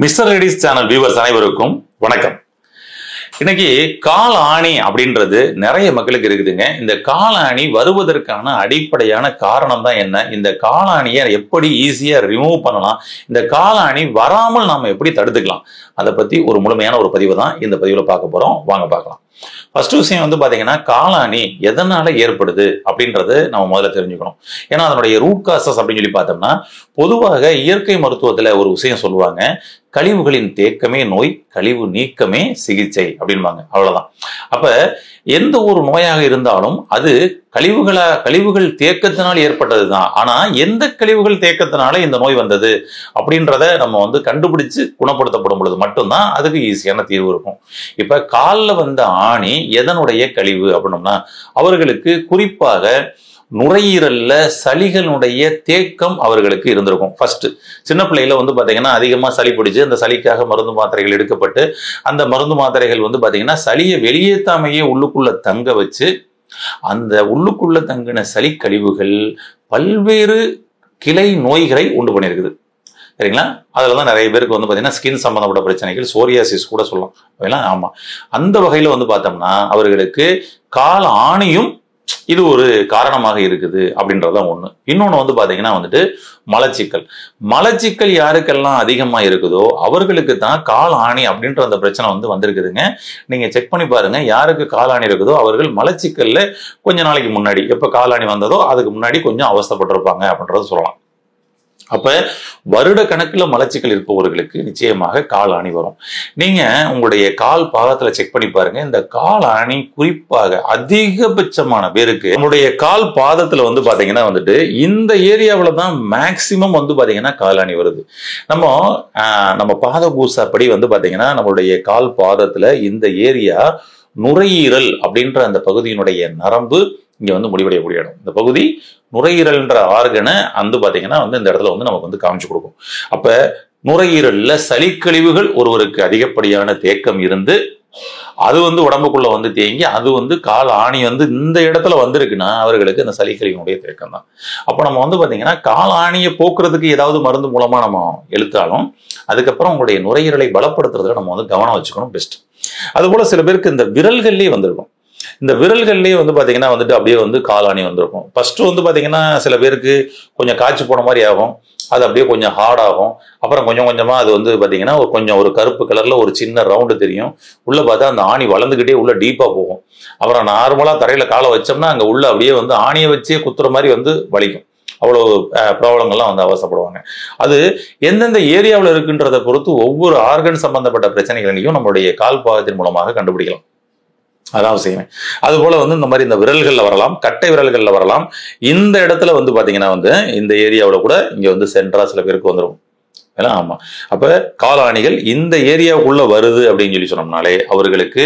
Mister ரெடிஸ் channel viewers அனைவருக்கும் வணக்கம். இன்னைக்கு கால் ஆணி அப்படின்றது நிறைய மக்களுக்கு இருக்குதுங்க. இந்த கால் ஆணி வருவதற்கான அடிப்படையான காரணம் தான் என்ன, இந்த கால் ஆணியை எப்படி ஈஸியா ரிமூவ் பண்ணலாம், இந்த கால் ஆணி வராமல் நாம எப்படி தடுத்துக்கலாம், அதை பத்தி ஒரு முழுமையான ஒரு பதிவு தான் இந்த பதிவுல பார்க்க போறோம். வாங்க பார்க்கலாம். ஃபர்ஸ்ட் விஷயம் வந்து பாத்தீங்கன்னா, காலாணி எதனால ஏற்படுது அப்படின்றது நம்ம முதல்ல தெரிஞ்சுக்கணும். ஏன்னா அதனுடைய ரூட் காசஸ் அப்படின்னு சொல்லி பார்த்தோம்னா, பொதுவாக இயற்கை மருத்துவத்துல ஒரு விஷயம் சொல்லுவாங்க, கழிவுகளின் தேக்கமே நோய், கழிவு நீக்கமே சிகிச்சை அப்படின்பாங்க. அவ்வளவுதான். அப்ப எந்த ஒரு நோயாக இருந்தாலும் அது கழிவுகள் தேக்கத்தினால் ஏற்பட்டதுதான். ஆனா எந்த கழிவுகள் தேக்கத்தினால இந்த நோய் வந்தது அப்படின்றத நம்ம வந்து கண்டுபிடிச்சு குணப்படுத்தப்படும் பொழுது மட்டும்தான் அதுக்கு ஈஸியான தீர்வு இருக்கும். இப்ப காலில் வந்த ஆணி எதனுடைய கழிவு அப்படின்னோம்னா, அவர்களுக்கு குறிப்பாக நுரையீரல்ல சளிகளுடைய தேக்கம் அவர்களுக்கு இருந்திருக்கும். ஃபர்ஸ்ட் சின்ன பிள்ளையில வந்து பாத்தீங்கன்னா அதிகமா சளி பிடிச்சு அந்த சளிக்காக மருந்து மாத்திரைகள் எடுக்கப்பட்டு அந்த மருந்து மாத்திரைகள் வந்து பாத்தீங்கன்னா சளியை வெளியேற்றாமையே உள்ளுக்குள்ள தங்க வச்சு அந்த உள்ளுக்குள்ள தங்கின சளி கழிவுகள் பல்வேறு கிளை நோய்களை உண்டு பண்ணியிருக்குது. சரிங்களா? அதுலதான் நிறைய பேருக்கு வந்து பாத்தீங்கன்னா ஸ்கின் சம்பந்தப்பட்ட பிரச்சனைகள், சோரியாசிஸ் கூட சொல்லலாம். ஆமா, அந்த வகையில வந்து பார்த்தோம்னா அவர்களுக்கு கால் ஆணியும் இது ஒரு காரணமாக இருக்குது அப்படின்றதான் ஒண்ணு. இன்னொன்னு வந்து பாத்தீங்கன்னா வந்துட்டு மலச்சிக்கல் யாருக்கெல்லாம் அதிகமா இருக்குதோ அவர்களுக்கு தான் கால் ஆணி அப்படின்ற அந்த பிரச்சனை வந்து வந்திருக்குதுங்க. நீங்க செக் பண்ணி பாருங்க, யாருக்கு கால் ஆணி இருக்குதோ அவர்கள் மலச்சிக்கல்ல கொஞ்ச நாளைக்கு முன்னாடி, எப்ப கால் ஆணி வந்ததோ அதுக்கு முன்னாடி கொஞ்சம் அவஸ்தைப்பட்டிருப்பாங்க அப்படின்றத சொல்லலாம். அப்ப வருட கணக்குல மலச்சிக்கல் இருப்பவர்களுக்கு நிச்சயமாக கால் ஆணி வரும். நீங்க உங்களுடைய கால் பாதத்துல செக் பண்ணி பாருங்க, இந்த கால் ஆணி குறிப்பாக அதிகபட்சமான பேருக்கு நம்மளுடைய கால் பாதத்துல வந்து பாத்தீங்கன்னா வந்துட்டு இந்த ஏரியாவில தான் மேக்சிமம் வந்து பாத்தீங்கன்னா கால் ஆணி வருது. நம்ம பாத பூசாப்படி வந்து பாத்தீங்கன்னா நம்மளுடைய கால் பாதத்துல இந்த ஏரியா நுரையீரல் அப்படின்ற அந்த பகுதியினுடைய நரம்பு இங்க வந்து முடிவடையக்கூடிய இடம். இந்த பகுதி நுரையீரல்ன்ற ஆர்கனை வந்து பாத்தீங்கன்னா வந்து இந்த இடத்துல வந்து நமக்கு வந்து காமிச்சு கொடுக்கும். அப்ப நுரையீரல்ல சளிக்கழிவுகள் ஒருவருக்கு அதிகப்படியான தேக்கம் இருந்து அது வந்து உடம்புக்குள்ள வந்து தேங்கி அது வந்து கால் ஆணி வந்து இந்த இடத்துல வந்திருக்குன்னா அவர்களுக்கு இந்த சளிக்கழிவுடைய தேக்கம் தான். அப்போ நம்ம வந்து பாத்தீங்கன்னா கால் ஆணியை போக்குறதுக்கு ஏதாவது மருந்து மூலமா நம்ம எழுத்தாலும் அதுக்கப்புறம் உங்களுடைய நுரையீரலை பலப்படுத்துறதுல நம்ம வந்து கவனம் வச்சுக்கணும், பெஸ்ட். அது போல சில பேருக்கு இந்த விரல்கள்லயே வந்திருக்கும். இந்த விரல்கள்லயே வந்து பாத்தீங்கன்னா வந்துட்டு அப்படியே வந்து காலாணி வந்திருக்கும். ஃபர்ஸ்ட் வந்து பாத்தீங்கன்னா சில பேருக்கு கொஞ்சம் காய்ச்சி போன மாதிரி ஆகும், அது அப்படியே கொஞ்சம் ஹார்ட் ஆகும். அப்புறம் கொஞ்சம் கொஞ்சமா அது வந்து பாத்தீங்கன்னா ஒரு கருப்பு கலர்ல ஒரு சின்ன ரவுண்டு தெரியும். உள்ள பார்த்தா அந்த ஆணி வளர்ந்துகிட்டே உள்ள டீப்பா போகும். அப்புறம் நார்மலா தரையில காலை வச்சோம்னா அங்க உள்ள அப்படியே வந்து ஆணியை வச்சே குத்துற மாதிரி வந்து வலிக்கும். அவ்வளவு ப்ராப்ளங்கள்லாம் வந்து அவசப்படுவாங்க. அது எந்தெந்த ஏரியாவில் இருக்குன்றதை பொறுத்து ஒவ்வொரு ஆர்கன் சம்பந்தப்பட்ட பிரச்சனைகளையும் நம்மளுடைய கால் பாகத்தின் மூலமாக கண்டுபிடிக்கலாம். அதான் செய்வேன். அது போல வந்து இந்த மாதிரி இந்த விரல்கள்ல வரலாம், கட்டை விரல்கள்ல வரலாம். இந்த இடத்துல வந்து பாத்தீங்கன்னா வந்து இந்த ஏரியாவில கூட இங்க வந்து சென்ட்ரா சில பேருக்கு வந்துடும். ஆமா, அப்ப காலாணிகள் இந்த ஏரியாவுக்குள்ள வருது அப்படின்னு சொல்லி சொன்னோம்னாலே அவர்களுக்கு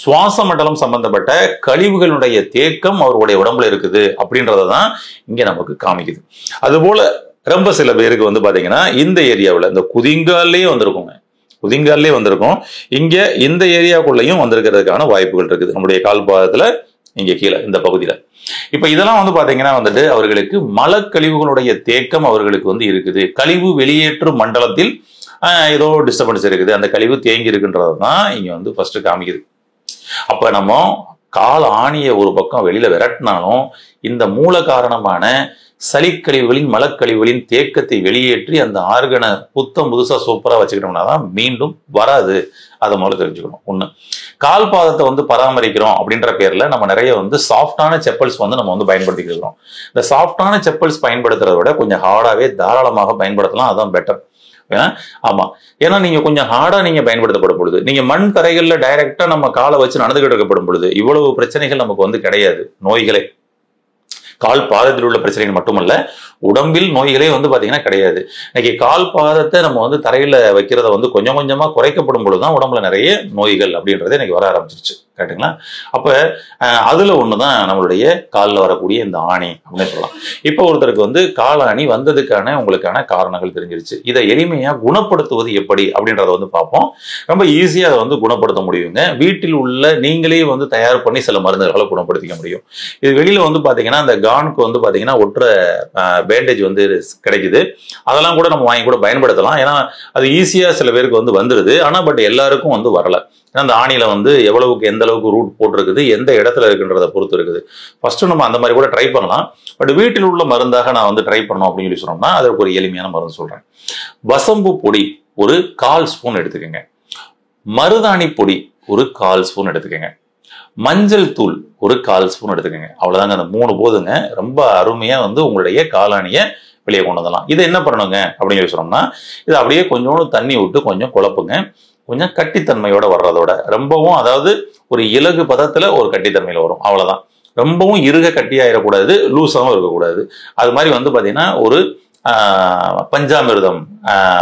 சுவாச மண்டலம் சம்பந்தப்பட்ட கழிவுகளுடைய தேக்கம் அவருடைய உடம்புல இருக்குது அப்படின்றதான் இங்க நமக்கு காமிக்குது. அது போல ரொம்ப சில பேருக்கு வந்து பாத்தீங்கன்னா இந்த ஏரியாவில் இந்த குதிங்காலே வந்திருக்கும். இங்க இந்த ஏரியாக்குள்ளேயும் வந்திருக்கிறதுக்கான வாய்ப்புகள் இருக்குது, நம்முடைய கால் பாதத்துல இங்க கீழே இந்த பகுதியில. இப்ப இதெல்லாம் வந்து பாத்தீங்கன்னா வந்துட்டு அவர்களுக்கு மலக்கழிவுகளுடைய தேக்கம் அவர்களுக்கு வந்து இருக்குது. கழிவு வெளியேற்றும் மண்டலத்தில் ஏதோ டிஸ்டர்பன்ஸ் இருக்குது, அந்த கழிவு தேங்கி இருக்குன்றதுதான் இங்க வந்து ஃபர்ஸ்ட் காமிக்குது. அப்ப நம்ம கால் ஆணிய ஒரு பக்கம் வெளியில விரட்டினாலும் இந்த மூல காரணமான சளிக்கழிவுகளின் மலக்கழிவுகளின் தேக்கத்தை வெளியேற்றி அந்த ஆர்கனை புதுசா சூப்பரா வச்சுக்கிட்டோம்னா தான் மீண்டும் வராது. அதை முதல்ல தெரிஞ்சுக்கணும். ஒண்ணு, கால் பாதத்தை வந்து பராமரிக்கிறோம் அப்படின்ற பேர்ல நம்ம நிறைய வந்து சாஃப்டான செப்பல்ஸ் வந்து நம்ம வந்து பயன்படுத்திக்கிட்டு இருக்கிறோம். இந்த சாஃப்டான செப்பல்ஸ் பயன்படுத்துறத விட கொஞ்சம் ஹார்டாவே தாராளமாக பயன்படுத்தலாம், அதான் பெட்டர். ஆமா, ஏன்னா நீங்க கொஞ்சம் ஹார்டா நீங்க பயன்படுத்தப்படும் பொழுது, நீங்க மண் தரைகள்ல டைரக்டா நம்ம காலை வச்சு நடந்துகிட்டு இருக்கப்படும் பொழுது இவ்வளவு பிரச்சனைகள் நமக்கு வந்து கிடையாது. நோய்களே கால் பாதத்தில் உள்ள பிரச்சனைகள் மட்டுமல்ல, உடம்பில் நோய்களே வந்து பாத்தீங்கன்னா கிடையாது. இன்னைக்கு கால் பாதத்தை நம்ம வந்து தரையில வைக்கிறத வந்து கொஞ்சம் கொஞ்சமா குறைக்கப்படும் பொழுதுதான் உடம்புல நிறைய நோய்கள் அப்படின்றத இன்னைக்கு வர ஆரம்பிச்சிருச்சு. கரெக்டுங்களா? அப்ப அதுல ஒண்ணுதான் நம்மளுடைய காலில் வரக்கூடிய இந்த ஆணி அப்படின்னு சொல்லலாம். இப்போ ஒருத்தருக்கு வந்து காலாணி வந்ததுக்கான உங்களுக்கான காரணங்கள் தெரிஞ்சிருச்சு. இதை எளிமையா குணப்படுத்துவது எப்படி அப்படின்றத வந்து பார்ப்போம். ரொம்ப ஈஸியா அதை வந்து குணப்படுத்த முடியுங்க. வீட்டில் உள்ள நீங்களே வந்து தயார் பண்ணி சில மருந்துகளை குணப்படுத்திக்க முடியும். இது வெளியில வந்து பாத்தீங்கன்னா அந்த கானுக்கு வந்து பாத்தீங்கன்னா ஒற்ற பேண்டேஜ் வந்து கிடைக்குது. அதெல்லாம் கூட நம்ம வாங்கி கூட பயன்படுத்தலாம். ஏன்னா அது ஈஸியா சில பேருக்கு வந்து வந்துருது. ஆனா பட் எல்லாருக்கும் வந்து வரல. ஏன்னா அந்த ஆணியில வந்து எவ்வளவுக்கு எந்த அளவுக்கு ரூட் போட்டிருக்குது, எந்த இடத்துல இருக்குன்றத பொறுத்து இருக்குது. ஃபர்ஸ்ட் நம்ம அந்த மாதிரி கூட ட்ரை பண்ணலாம். பட் வீட்டில் உள்ள மருந்தாக நான் வந்து ட்ரை பண்ணணும் அப்படின்னு சொல்லி சொன்னோம்னா அதற்கு ஒரு எளிமையான மருந்து சொல்றேன். வசம்பு பொடி ஒரு 1/4 ஸ்பூன் எடுத்துக்கோங்க. மருதாணி பொடி ஒரு 1/4 ஸ்பூன் எடுத்துக்கோங்க. மஞ்சள் தூள் ஒரு 1/4 ஸ்பூன் எடுத்துக்கோங்க. அவ்வளவுதாங்க, அந்த 3 போதுங்க. ரொம்ப அருமையா வந்து உங்களுடைய காலாணியை வெளியே கொண்டு வந்துடலாம். இதை என்ன பண்ணணுங்க அப்படின்னு சொல்லி சொன்னோம்னா இதை அப்படியே கொஞ்சோண்டு தண்ணி விட்டு கொஞ்சம் குழப்புங்க. கொஞ்சம் கட்டித்தன்மையோட வர்றதோட ரொம்பவும், அதாவது ஒரு இலகு பதத்துல ஒரு கட்டித்தன்மையில வரும், அவ்வளவுதான். ரொம்பவும் இறுக கட்டியாயிடக்கூடாது, லூஸாவும் இருக்கக்கூடாது. அது மாதிரி வந்து பாத்தீங்கன்னா ஒரு பஞ்சாமிர்தம்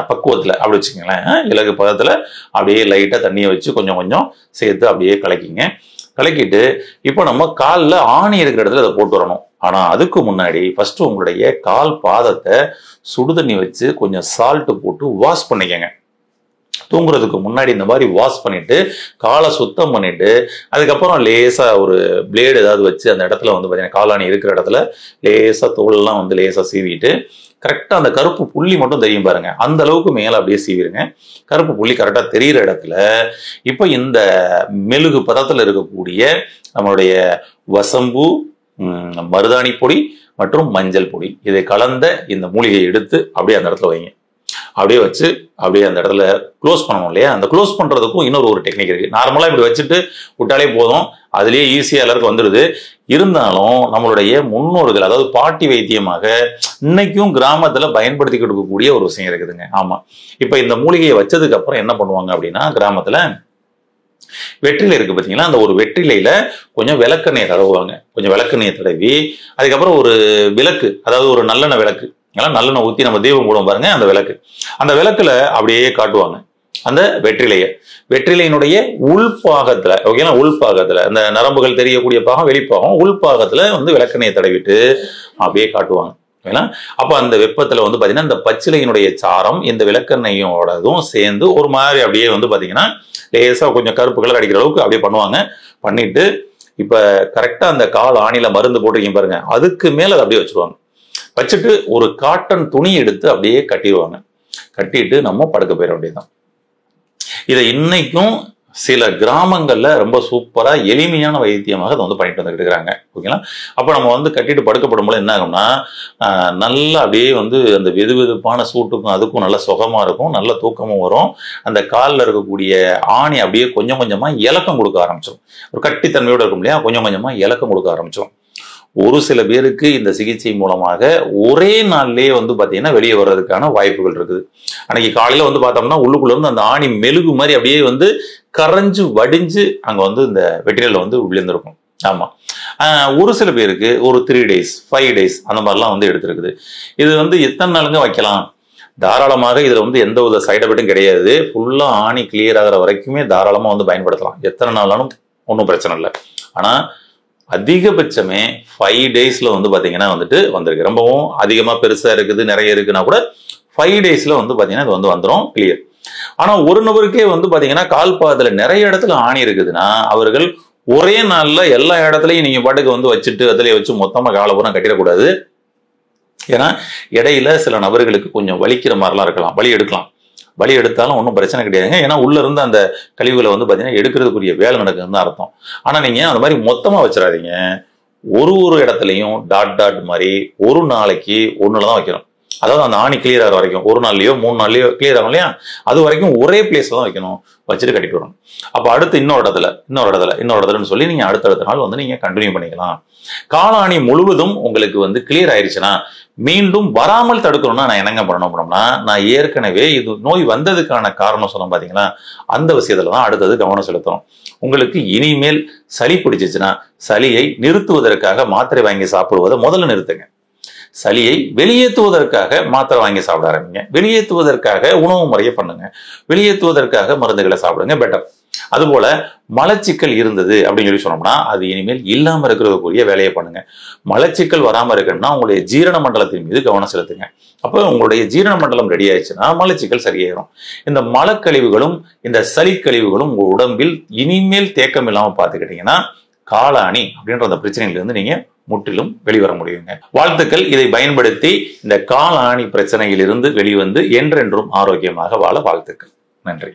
பக்குவத்துல அப்படி வச்சுக்கோங்களேன். இலகு பதத்துல அப்படியே லைட்டா தண்ணியை வச்சு கொஞ்சம் கொஞ்சம் சேர்த்து அப்படியே கலக்கிங்க. கலக்கிட்டு இப்போ நம்ம காலில் ஆணி இருக்கிற இடத்துல அதை போட்டு வரணும். ஆனா அதுக்கு முன்னாடி ஃபர்ஸ்ட் உங்களுடைய கால் பாதத்தை சுடுதண்ணி வச்சு கொஞ்சம் சால்ட் போட்டு வாஷ் பண்ணிக்கங்க. தூங்குறதுக்கு முன்னாடி இந்த மாதிரி வாஷ் பண்ணிட்டு காலை சுத்தம் பண்ணிட்டு அதுக்கப்புறம் லேசா ஒரு பிளேடு ஏதாவது வச்சு அந்த இடத்துல வந்து பாத்தீங்கன்னா காலாணி இருக்கிற இடத்துல லேசா தோலெல்லாம் வந்து லேசா சீவிட்டு கரெக்டா அந்த கருப்பு புள்ளி மட்டும் தெரியும் பாருங்க, அந்த அளவுக்கு மேல அப்படியே சீவிருங்க. கருப்பு புள்ளி கரெக்டா தெரியிற இடத்துல இப்ப இந்த மெழுகு பதத்துல இருக்கக்கூடிய நம்மளுடைய வசம்பு, மருதாணி பொடி மற்றும் மஞ்சள் பொடி இதை கலந்த இந்த மூலிகையை எடுத்து அப்படியே அந்த இடத்துல வைங்க. அப்படியே வச்சு அப்படியே அந்த இடத்துல க்ளோஸ் பண்ணணும் இல்லையா? அந்த க்ளோஸ் பண்றதுக்கும் இன்னொரு டெக்னிக் இருக்கு. நார்மலா இப்படி வச்சுட்டு விட்டாலே போதும், அதுலயே ஈஸியா எல்லாருக்கும் வந்துடுது. இருந்தாலும் நம்மளுடைய முன்னோர்கள், அதாவது பாட்டி வைத்தியமாக இன்னைக்கும் கிராமத்துல பயன்படுத்தி கொடுக்கக்கூடிய ஒரு விஷயம் இருக்குதுங்க. ஆமா, இப்ப இந்த மூலிகையை வச்சதுக்கு அப்புறம் என்ன பண்ணுவாங்க அப்படின்னா, கிராமத்துல வெற்றிலை இருக்கு பாத்தீங்களா, அந்த ஒரு வெற்றிலையில கொஞ்சம் விளக்கெண்ணெயை தடவுவாங்க. கொஞ்சம் விளக்கெண்ணெயை தடவி அதுக்கப்புறம் ஒரு விளக்கு, அதாவது ஒரு நல்லெண்ணெய் விளக்கு, நல்லெண்ணெய் ஊத்தி நம்ம தீபம் போடுவோம் பாருங்க, அந்த விளக்கு, அந்த விளக்குல அப்படியே காட்டுவாங்க அந்த வெற்றிலையினுடைய உள்பாகத்துல, ஓகேங்களா, உள்பாகத்துல அந்த நரம்புகள் தெரியக்கூடிய பாகம் வெளிப்பாகம், உள்பாகத்துல வந்து விளக்கெண்ணெயை தடவிட்டு அப்படியே காட்டுவாங்க. அப்ப அந்த வெப்பத்துல வந்து பாத்தீங்கன்னா இந்த பச்சிலையினுடைய சாரம் இந்த விளக்கெண்ணையோடதும் சேர்ந்து ஒரு மாதிரி அப்படியே வந்து பாத்தீங்கன்னா லேசா கொஞ்சம் கருப்பு கலர் அடிக்கிற அளவுக்கு அப்படியே பண்ணுவாங்க. பண்ணிட்டு இப்ப கரெக்டா அந்த கால் ஆணில மருந்து போட்டிருக்கீங்க பாருங்க, அதுக்கு மேல அதை அப்படியே வச்சிருவாங்க. வச்சுட்டு ஒரு காட்டன் துணி எடுத்து அப்படியே கட்டிடுவாங்க. கட்டிட்டு நம்ம படுக்க போயிட வேண்டியதுதான். இதை இன்னைக்கும் சில கிராமங்கள்ல ரொம்ப சூப்பரா எளிமையான வைத்தியமாக அதை வந்து பண்ணிட்டு வந்துட்டு இருக்கிறாங்க. ஓகேங்களா? அப்ப நம்ம வந்து கட்டிட்டு படுக்கப்படும் போது என்ன ஆகும்னா நல்லா அப்படியே வந்து அந்த வெது வெதுப்பான சூட்டுக்கும் அதுக்கும் நல்ல சுகமா இருக்கும், நல்ல தூக்கமும் வரும். அந்த காலில் இருக்கக்கூடிய ஆணி அப்படியே கொஞ்சம் கொஞ்சமா இலக்கம் கொடுக்க ஆரம்பிச்சிடும். ஒரு கட்டித்தன்மையோட இருக்கும் இல்லையா, கொஞ்சம் கொஞ்சமா இலக்கம் கொடுக்க ஆரம்பிச்சிடும். ஒரு சில பேருக்கு இந்த சிகிச்சை மூலமாக ஒரே நாள்லயே வந்து பாத்தீங்கன்னா வெளியே வர்றதுக்கான வாய்ப்புகள் இருக்குது. அன்னைக்கு காலையில வந்து பார்த்தோம்னா உள்ளுக்குள்ள இருந்து அந்த ஆணி மெழுகு மாதிரி அப்படியே வந்து கரைஞ்சு வடிஞ்சு அங்க வந்து இந்த வெற்றிலையில வந்து விழுந்திருக்கும். ஆமா, ஒரு சில பேருக்கு ஒரு 3 days 5 days அந்த மாதிரிலாம் வந்து எடுத்திருக்குது. இது வந்து எத்தனை நாளுங்க வைக்கலாம்? தாராளமாக இதுல வந்து எந்த ஒரு சைடு எஃபெக்டும் கிடையாது. ஃபுல்லா ஆணி கிளியர் ஆகிற வரைக்குமே தாராளமா வந்து பயன்படுத்தலாம். எத்தனை நாளாலும் ஒன்றும் பிரச்சனை இல்லை. ஆனா அதிகபட்சமே 5 daysல வந்து பாத்தீங்கன்னா வந்துட்டு வந்திருக்கு. ரொம்பவும் அதிகமா பெருசா இருக்குது, நிறைய இருக்குன்னா கூட 5 daysல வந்து பாத்தீங்கன்னா இது வந்து வந்துடும் கிளியர். ஆனா ஒரு நபருக்கே வந்து பாத்தீங்கன்னா கால் பாதத்துல நிறைய இடத்துல ஆணி இருக்குதுன்னா அவர்கள் ஒரே நாள்ல எல்லா இடத்துலயும் நீங்க பாட்டுக்கு வந்து வச்சுட்டு அதுலயே வச்சு மொத்தமா காலபுரம் கட்டிடக்கூடாது. ஏன்னா இடையில சில நபர்களுக்கு கொஞ்சம் வலிக்கிற மாதிரிலாம் இருக்கலாம், வலி எடுக்கலாம். வலி எடுத்தாலும் ஒன்றும் பிரச்சனை கிடையாதுங்க. ஏன்னா உள்ள இருந்து அந்த கழிவுகளை வந்து பாத்தீங்கன்னா எடுக்கிறதுக்குரிய வேலை நடக்குதுன்னு அர்த்தம். ஆனா நீங்க அந்த மாதிரி மொத்தமா வச்சிடாதீங்க. ஒரு இடத்துலையும் டாட் மாதிரி ஒரு நாளைக்கு ஒண்ணுலதான் வைக்கணும். அதாவது அந்த ஆணி கிளியர் ஆகிற வரைக்கும், ஒரு நாள்லயோ 3 நாள்லயோ கிளியர் ஆகும் இல்லையா, அது வரைக்கும் ஒரே பிளேஸ்ல தான் வைக்கணும், வச்சுட்டு கட்டிட்டு வரணும். அப்ப அடுத்து இன்னொரு இடத்துலன்னு சொல்லி நீங்க அடுத்தடுத்த நாள் வந்து நீங்க கண்டினியூ பண்ணிக்கலாம். காலாணி முழுவதும் உங்களுக்கு வந்து கிளியர் ஆயிடுச்சுன்னா மீண்டும் வராமல் தடுக்கணும்னா நான் என்னங்க பண்ணணும் அப்படின்னா, நான் ஏற்கனவே இது நோய் வந்ததுக்கான காரணம் சொன்னோம் பாத்தீங்களா, அந்த விஷயத்துலதான் அடுத்தது கவனம் செலுத்தணும். உங்களுக்கு இனிமேல் சளி பிடிச்சிச்சுன்னா சளியை நிறுத்துவதற்காக மாத்திரை வாங்கி சாப்பிடுவதை முதல்ல நிறுத்துங்க. சளியை வெளியேற்றுவதற்காக மாத்திரை வாங்கி சாப்பிட ஆரம்பிங்க. வெளியேற்றுவதற்காக உணவு முறையை பண்ணுங்க. வெளியேற்றுவதற்காக மருந்துகளை சாப்பிடுங்க, பெட்டர். அதுபோல மலச்சிக்கல் இருந்தது அப்படின்னு சொல்லி சொன்னோம்னா அது இனிமேல் இல்லாம இருக்கிறதுக்குரிய வேலையை பண்ணுங்க. மலச்சிக்கல் வராம இருக்குன்னா உங்களுடைய ஜீரண மண்டலத்தின் மீது கவனம் செலுத்துங்க. அப்போ உங்களுடைய ஜீரண மண்டலம் ரெடி ஆயிடுச்சுன்னா மலச்சிக்கல் சரியாயிரும். இந்த மலக்கழிவுகளும் இந்த சளிக்கழிவுகளும் உங்க உடம்பில் இனிமேல் தேக்கம் இல்லாம பாத்துக்கிட்டீங்கன்னா காலாணி அப்படின்ற அந்த பிரச்சனையிலிருந்து நீங்க முற்றிலும் வெளிவர முடியுங்க. வாழ்த்துக்கள். இதை பயன்படுத்தி இந்த காலாணி பிரச்சனையிலிருந்து வெளிவந்து என்றென்றும் ஆரோக்கியமாக வாழ வாழ்த்துக்கள். நன்றி.